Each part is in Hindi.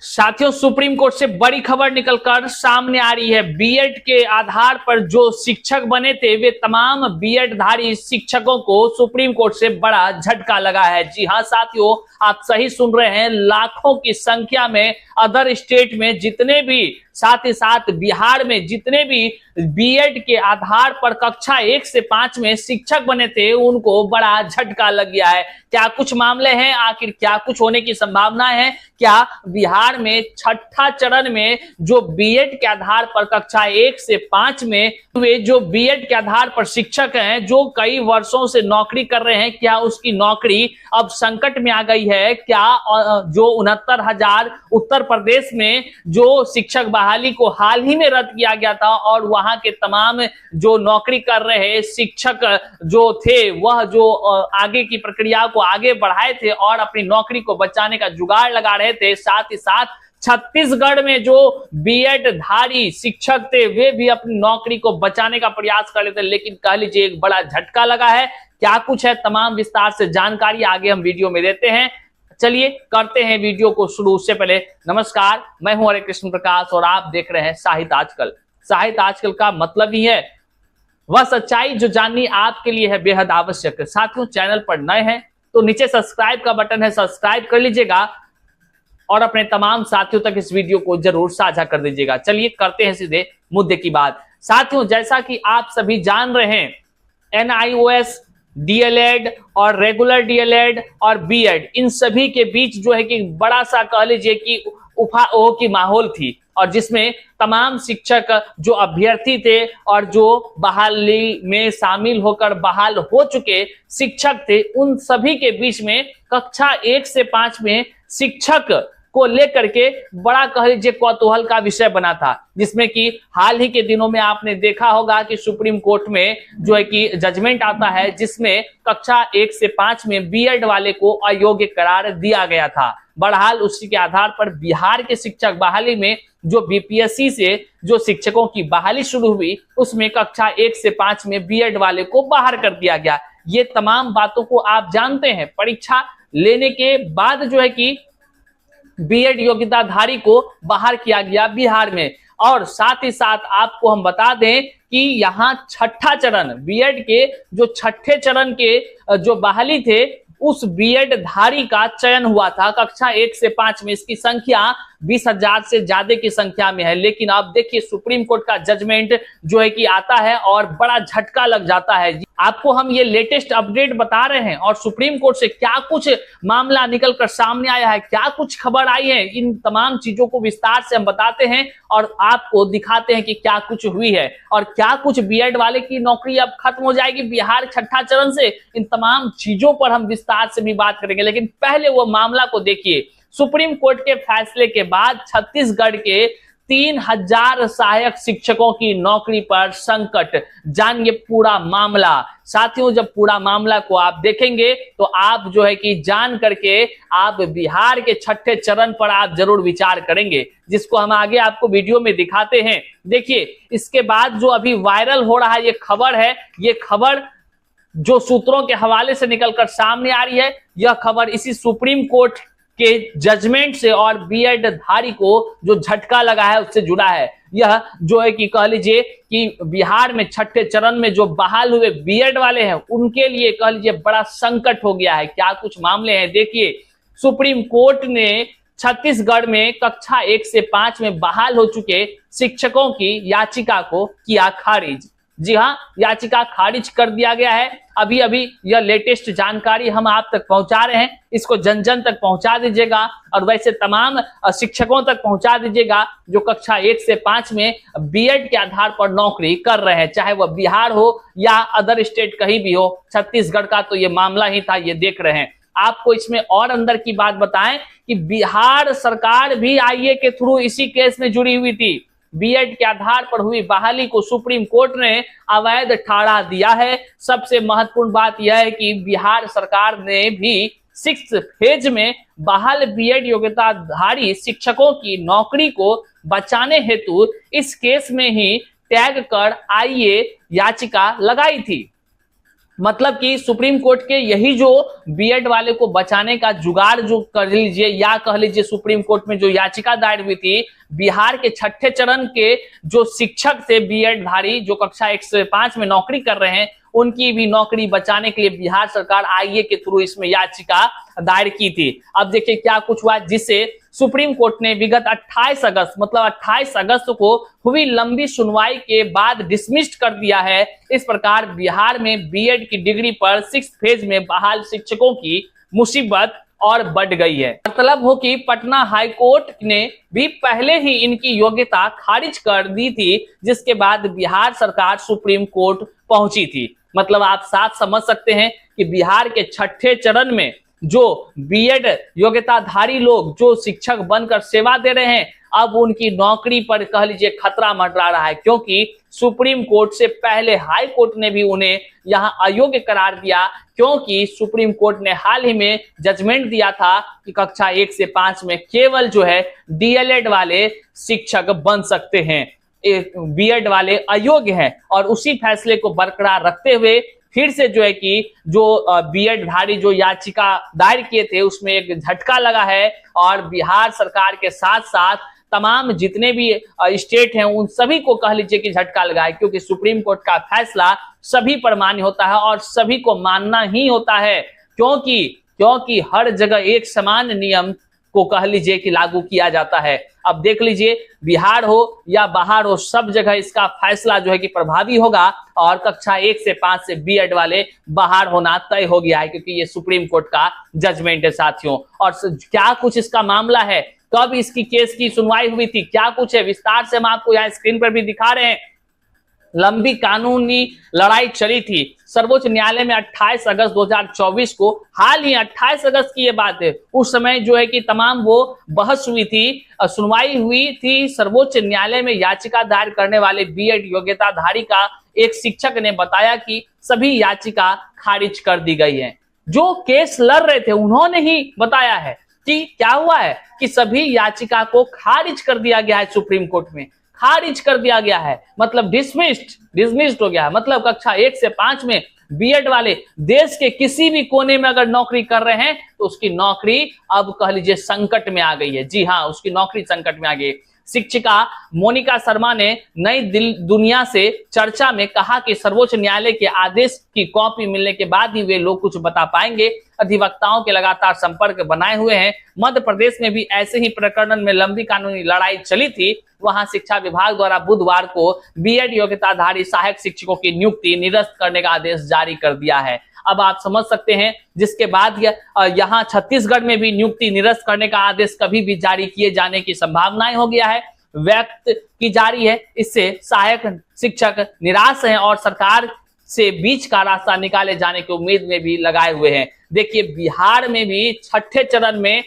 साथियों, सुप्रीम कोर्ट से बड़ी खबर निकलकर सामने आ रही है। बीएड के आधार पर जो शिक्षक बने थे वे तमाम बीएड धारी शिक्षकों को सुप्रीम कोर्ट से बड़ा झटका लगा है। जी हां साथियों, आप सही सुन रहे हैं। लाखों की संख्या में अदर स्टेट में जितने भी, साथ ही साथ बिहार में जितने भी बीएड के आधार पर कक्षा 1 से 5 में शिक्षक बने थे उनको बड़ा झटका लग गया है। क्या कुछ मामले हैं, आखिर क्या कुछ होने की संभावना है? क्या बिहार में छठा चरण में जो बीएड के आधार पर कक्षा 1 से 5 में वे जो बीएड के आधार पर शिक्षक हैं जो कई वर्षों से नौकरी कर रहे हैं, क्या उसकी नौकरी अब संकट में आ गई है? क्या जो 69,000 उत्तर प्रदेश में जो शिक्षक बहाली को हाल ही में रद्द किया गया था और वहां के तमाम जो नौकरी कर रहे शिक्षक जो थे वह जो आगे की प्रक्रिया को आगे बढ़ाए थे और अपनी नौकरी को बचाने का जुगाड़ लगा रहे थे, साथ ही साथ छत्तीसगढ़ में जो बीएड धारी शिक्षक थे वे भी अपनी नौकरी को बचाने का प्रयास कर रहे थे, लेकिन कह लीजिए एक बड़ा झटका लगा है। क्या कुछ है, तमाम विस्तार से जानकारी आगे हम वीडियो में देते हैं। चलिए करते हैं वीडियो को शुरू। उससे पहले नमस्कार, मैं हूं हरे कृष्ण प्रकाश और आप देख रहे हैं साहित्य आजकल। साहित्य आजकल का मतलब ही है वह सच्चाई जो जाननी आपके लिए है बेहद आवश्यक। साथियों, चैनल पर नए हैं तो नीचे सब्सक्राइब का बटन है, सब्सक्राइब कर लीजिएगा और अपने तमाम साथियों तक इस वीडियो को जरूर साझा कर दीजिएगा। चलिए करते हैं सीधे मुद्दे की बात। साथियों, जैसा कि आप सभी जान रहे हैं, एनआईओएस, डीएलएड और रेगुलर डीएलएड और बीएड, इन सभी के बीच जो है कि बड़ा सा कह लीजिए कि उफाओ की माहौल थी और जिसमें तमाम शिक्षक जो अभ्यर्थी थे और जो बहाली में शामिल होकर बहाल हो चुके शिक्षक थे उन सभी के बीच में कक्षा 1 से 5 में शिक्षक को लेकर के बड़ा कह लीजिए कौतूहल का विषय बना था, जिसमें कि हाल ही के दिनों में आपने देखा होगा कि सुप्रीम कोर्ट में जो है कि जजमेंट आता है जिसमें कक्षा 1 से 5 में बीएड वाले को अयोग्य करार दिया गया था। बहरहाल उसी के आधार पर बिहार के शिक्षक बहाली में जो बीपीएससी से जो शिक्षकों की बहाली शुरू हुई उसमें कक्षा 1 से 5 में बीएड वाले को बाहर कर दिया गया। ये तमाम बातों को आप जानते हैं। परीक्षा लेने के बाद जो है कि बीएड योग्यताधारी को बाहर किया गया बिहार में। और साथ ही साथ आपको हम बता दें कि यहाँ छठा चरण बीएड के जो छठे चरण के जो बहाली थे उस बीएड धारी का चयन हुआ था कक्षा 1 से 5 में। इसकी संख्या 20,000 से ज्यादा की संख्या में है। लेकिन अब देखिए सुप्रीम कोर्ट का जजमेंट जो है कि आता है और बड़ा झटका लग जाता है। आपको हम ये लेटेस्ट अपडेट बता रहे हैं और सुप्रीम कोर्ट से क्या कुछ मामला निकलकर सामने आया है, क्या कुछ खबर आई है, इन तमाम चीजों को विस्तार से हम बताते हैं और आपको दिखाते हैं कि क्या कुछ हुई है और क्या कुछ बीएड वाले की नौकरी अब खत्म हो जाएगी बिहार छठा चरण से। इन तमाम चीजों पर हम विस्तार से भी बात करेंगे, लेकिन पहले वो मामला को देखिए। सुप्रीम कोर्ट के फैसले के बाद छत्तीसगढ़ के 3,000 सहायक शिक्षकों की नौकरी पर संकट। जानिए पूरा मामला। साथियों, जब पूरा मामला को आप देखेंगे तो आप जो है कि जान करके आप बिहार के छठे चरण पर आप जरूर विचार करेंगे, जिसको हम आगे आपको वीडियो में दिखाते हैं। देखिए, इसके बाद जो अभी वायरल हो रहा है ये खबर है, ये खबर जो सूत्रों के हवाले से निकलकर सामने आ रही है, यह खबर इसी सुप्रीम कोर्ट के जजमेंट से और बीएड धारी को जो झटका लगा है उससे जुड़ा है। यह जो है कि कह लीजिए कि बिहार में छठे चरण में जो बहाल हुए बीएड वाले हैं उनके लिए कह लीजिए बड़ा संकट हो गया है। क्या कुछ मामले हैं देखिए। सुप्रीम कोर्ट ने छत्तीसगढ़ में कक्षा 1 से 5 में बहाल हो चुके शिक्षकों की याचिका को किया खारिज। जी हाँ, याचिका खारिज कर दिया गया है। अभी अभी यह लेटेस्ट जानकारी हम आप तक पहुंचा रहे हैं, इसको जन जन तक पहुंचा दीजिएगा और वैसे तमाम शिक्षकों तक पहुंचा दीजिएगा जो कक्षा 1 से 5 में बीएड के आधार पर नौकरी कर रहे हैं, चाहे वह बिहार हो या अदर स्टेट कहीं भी हो। छत्तीसगढ़ का तो ये मामला ही था, ये देख रहे हैं। आपको इसमें और अंदर की बात बताएं कि बिहार सरकार भी आईए के थ्रू इसी केस में जुड़ी हुई थी। बीएड के आधार पर हुई बहाली को सुप्रीम कोर्ट ने अवैध ठहरा दिया है। सबसे महत्वपूर्ण बात यह है कि बिहार सरकार ने भी 6th फेज में बहाल बीएड योग्यताधारी शिक्षकों की नौकरी को बचाने हेतु इस केस में ही टैग कर आईए याचिका लगाई थी। मतलब कि सुप्रीम कोर्ट के यही जो बीएड वाले को बचाने का जुगाड़ जो कर लीजिए या कह लीजिए सुप्रीम कोर्ट में जो याचिका दायर हुई थी, बिहार के छठे चरण के जो शिक्षक थे बीएड धारी जो कक्षा 1 से 5 में नौकरी कर रहे हैं, उनकी भी नौकरी बचाने के लिए बिहार सरकार आईए के थ्रू इसमें याचिका दायर की थी। अब देखिए क्या कुछ हुआ, जिसे सुप्रीम कोर्ट ने विगत 28 अगस्त मतलब 28 अगस्त को हुई लंबी सुनवाई के बाद डिसमिस्ड कर दिया है। इस प्रकार बिहार में बीएड की डिग्री पर 6th फेज में बहाल शिक्षकों की मुसीबत और बढ़ गई है। मतलब हो कि पटना हाई कोर्ट ने भी पहले ही इनकी योग्यता खारिज कर दी थी, जिसके बाद बिहार सरकार सुप्रीम कोर्ट पहुंची थी। मतलब आप साफ समझ सकते हैं कि बिहार के छठे चरण में जो बीएड योग्यताधारी लोग जो शिक्षक बनकर सेवा दे रहे हैं, अब उनकी नौकरी पर कह लीजिए खतरा मंडरा रहा है, क्योंकि सुप्रीम कोर्ट से पहले हाई कोर्ट ने भी उन्हें यहां अयोग्य करार दिया, क्योंकि सुप्रीम कोर्ट ने हाल ही में जजमेंट दिया था कि कक्षा 1 से 5 में केवल जो है डीएलएड वाले शिक्षक बन सकते हैं, बीएड वाले अयोग्य हैं। और उसी फैसले को बरकरार रखते हुए फिर से जो है कि जो बीएड धारी जो याचिका दायर किए थे उसमें एक झटका लगा है, और बिहार सरकार के साथ साथ तमाम जितने भी स्टेट हैं उन सभी को कह लीजिए कि झटका लगा है, क्योंकि सुप्रीम कोर्ट का फैसला सभी पर मान्य होता है और सभी को मानना ही होता है, क्योंकि हर जगह एक समान नियम को कह लीजिए कि लागू किया जाता है। अब देख लीजिए बिहार हो या बाहर हो, सब जगह इसका फैसला जो है कि प्रभावी होगा, और कक्षा 1 से 5 से बीएड वाले बाहर होना तय हो गया है, क्योंकि ये सुप्रीम कोर्ट का जजमेंट है साथियों। और क्या कुछ इसका मामला है, कब इसकी केस की सुनवाई हुई थी, क्या कुछ है, विस्तार से हम आपको यहाँ स्क्रीन पर भी दिखा रहे हैं। लंबी कानूनी लड़ाई चली थी सर्वोच्च न्यायालय में 28 अगस्त 2024 को, हाल ही 28 अगस्त की ये बात है। उस समय जो है कि तमाम वो बहस हुई थी, सुनवाई हुई थी सर्वोच्च न्यायालय में। याचिका दायर करने वाले बीएड योग्यताधारी का एक शिक्षक ने बताया कि सभी याचिका खारिज कर दी गई है। जो केस लड़ रहे थे उन्होंने ही बताया है कि क्या हुआ है कि सभी याचिका को खारिज कर दिया गया है, सुप्रीम कोर्ट में खारिज कर दिया गया है, मतलब डिसमिस्ड हो गया है। मतलब कक्षा 1 से 5 में बीएड वाले देश के किसी भी कोने में अगर नौकरी कर रहे हैं तो उसकी नौकरी अब कह लीजिए संकट में आ गई है। जी हाँ, उसकी नौकरी संकट में आ गई है। शिक्षिका मोनिका शर्मा ने नई दुनिया से चर्चा में कहा कि सर्वोच्च न्यायालय के आदेश की कॉपी मिलने के बाद ही वे लोग कुछ बता पाएंगे। अधिवक्ताओं के लगातार संपर्क बनाए हुए हैं। मध्य प्रदेश में भी ऐसे ही प्रकरण में लंबी कानूनी लड़ाई चली थी। वहां शिक्षा विभाग द्वारा बुधवार को बीएड योग्यताधारी सहायक शिक्षकों की नियुक्ति निरस्त करने का आदेश जारी कर दिया है। अब आप समझ सकते हैं, जिसके बाद यहाँ छत्तीसगढ़ में भी नियुक्ति निरस्त करने का आदेश कभी भी जारी किए जाने की संभावनाएं हो गया है, व्यक्त की जा रही है। इससे सहायक शिक्षक निराश हैं और सरकार से बीच का रास्ता निकाले जाने की उम्मीद में भी लगाए हुए हैं। देखिए बिहार में भी छठे चरण में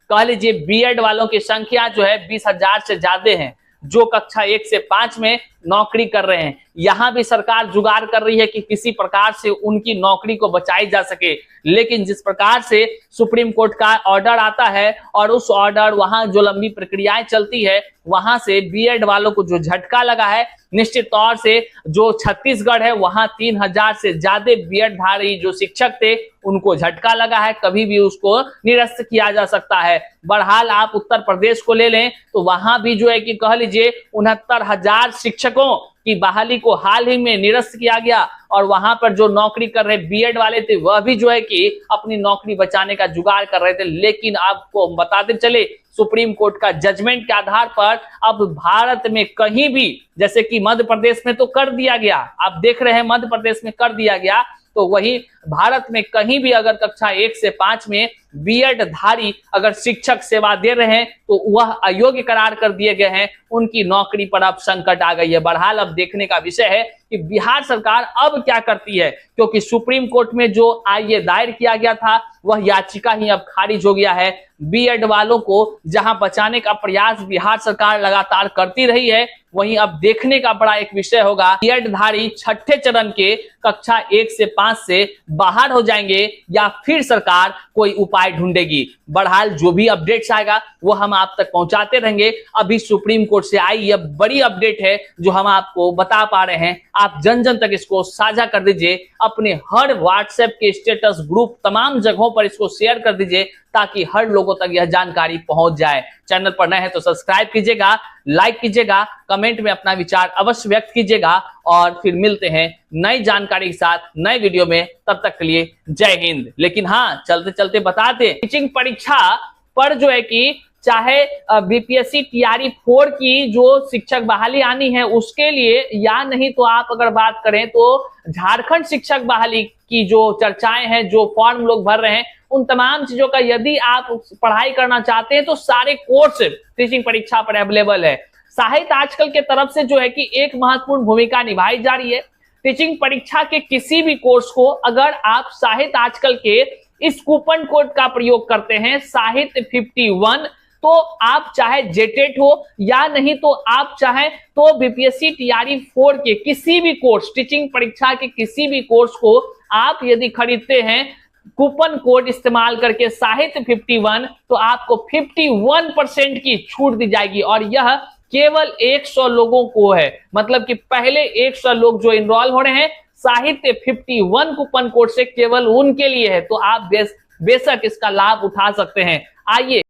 कह लीजिए बीएड वालों की संख्या जो है 20,000 से ज्यादा है, जो कक्षा 1 से 5 में नौकरी कर रहे हैं। यहां भी सरकार जुगाड़ कर रही है कि किसी प्रकार से उनकी नौकरी को बचाई जा सके, लेकिन जिस प्रकार से सुप्रीम कोर्ट का ऑर्डर आता है और उस ऑर्डर वहां जो लंबी प्रक्रियाएं चलती है, वहां से बीएड वालों को जो झटका लगा है, निश्चित तौर से जो छत्तीसगढ़ है वहां 3,000 से ज्यादा बीएड धारी जो शिक्षक थे उनको झटका लगा है, कभी भी उसको निरस्त किया जा सकता है। बहरहाल आप उत्तर प्रदेश को ले लें तो वहां भी जो है कि कह लीजिए 69,000 शिक्षकों की बहाली को हाल ही में निरस्त किया गया, और वहां पर जो नौकरी कर रहे बीएड वाले थे वह भी जो है कि अपनी नौकरी बचाने का जुगाड़ कर रहे थे। लेकिन आपको बताते चले सुप्रीम कोर्ट का जजमेंट के आधार पर अब भारत में कहीं भी, जैसे कि मध्य प्रदेश में तो कर दिया गया, आप देख रहे हैं मध्य प्रदेश में कर दिया गया, तो वही भारत में कहीं भी अगर कक्षा 1 से 5 में बीएड धारी अगर शिक्षक सेवा दे रहे हैं तो वह अयोग्य करार कर दिए गए हैं, उनकी नौकरी पर अब संकट आ गई है। बहरहाल अब देखने का विषय है कि बिहार सरकार अब क्या करती है, क्योंकि सुप्रीम कोर्ट में जो आईए दायर किया गया था वह याचिका ही अब खारिज हो गया है। बीएड वालों को जहां बचाने का प्रयास बिहार सरकार लगातार करती रही है, वहीं अब देखने का बड़ा एक विषय होगा, बीएड धारी छठे चरण के कक्षा 1 से 5 से बाहर हो जाएंगे या फिर सरकार कोई उपाय ढूंढेगी। बहरहाल जो भी अपडेट्स आएगा वो हम आप तक पहुंचाते रहेंगे। अभी सुप्रीम कोर्ट से आई यह बड़ी अपडेट है जो हम आपको बता पा रहे हैं। आप जन जन तक इसको साझा कर दीजिए, अपने हर व्हाट्सएप के स्टेटस ग्रुप तमाम जगहों पर इसको शेयर कर दीजिए ताकि हर लोगों तक यह जानकारी पहुंच जाए। चैनल पर नए हैं तो सब्सक्राइब कीजिएगा, लाइक कीजिएगा, कमेंट में अपना विचार अवश्य व्यक्त कीजिएगा और फिर मिलते हैं नई जानकारी के साथ नए वीडियो में। तब तक के लिए जय हिंद। लेकिन हाँ, चलते चलते बताते टीचिंग परीक्षा पर जो है कि चाहे बीपीएससी टीआरई 4 की जो शिक्षक बहाली आनी है उसके लिए, या नहीं तो आप अगर बात करें तो झारखंड शिक्षक बहाली की जो चर्चाएं हैं, जो फॉर्म लोग भर रहे हैं, उन तमाम चीजों का यदि आप पढ़ाई करना चाहते हैं तो सारे कोर्स टीचिंग परीक्षा पर अवेलेबल है। साहित्य आजकल के तरफ से जो है कि एक महत्वपूर्ण भूमिका निभाई जा रही है। टीचिंग परीक्षा के किसी भी कोर्स को अगर आप साहित्य आजकल के इस कूपन कोड का प्रयोग करते हैं साहित्य 51, तो आप चाहे जेटेट हो या नहीं तो आप चाहे तो बीपीएससी टीआरई 4 के किसी भी कोर्स, टीचिंग परीक्षा के किसी भी कोर्स को आप यदि खरीदते हैं कूपन कोड इस्तेमाल करके साहित्य 51, तो आपको 51% की छूट दी जाएगी और यह केवल 100 लोगों को है। मतलब कि पहले 100 लोग जो इनरोल हो रहे हैं साहित्य 51 कूपन कोड से, केवल उनके लिए है। तो आप बेशक इसका लाभ उठा सकते हैं। आइए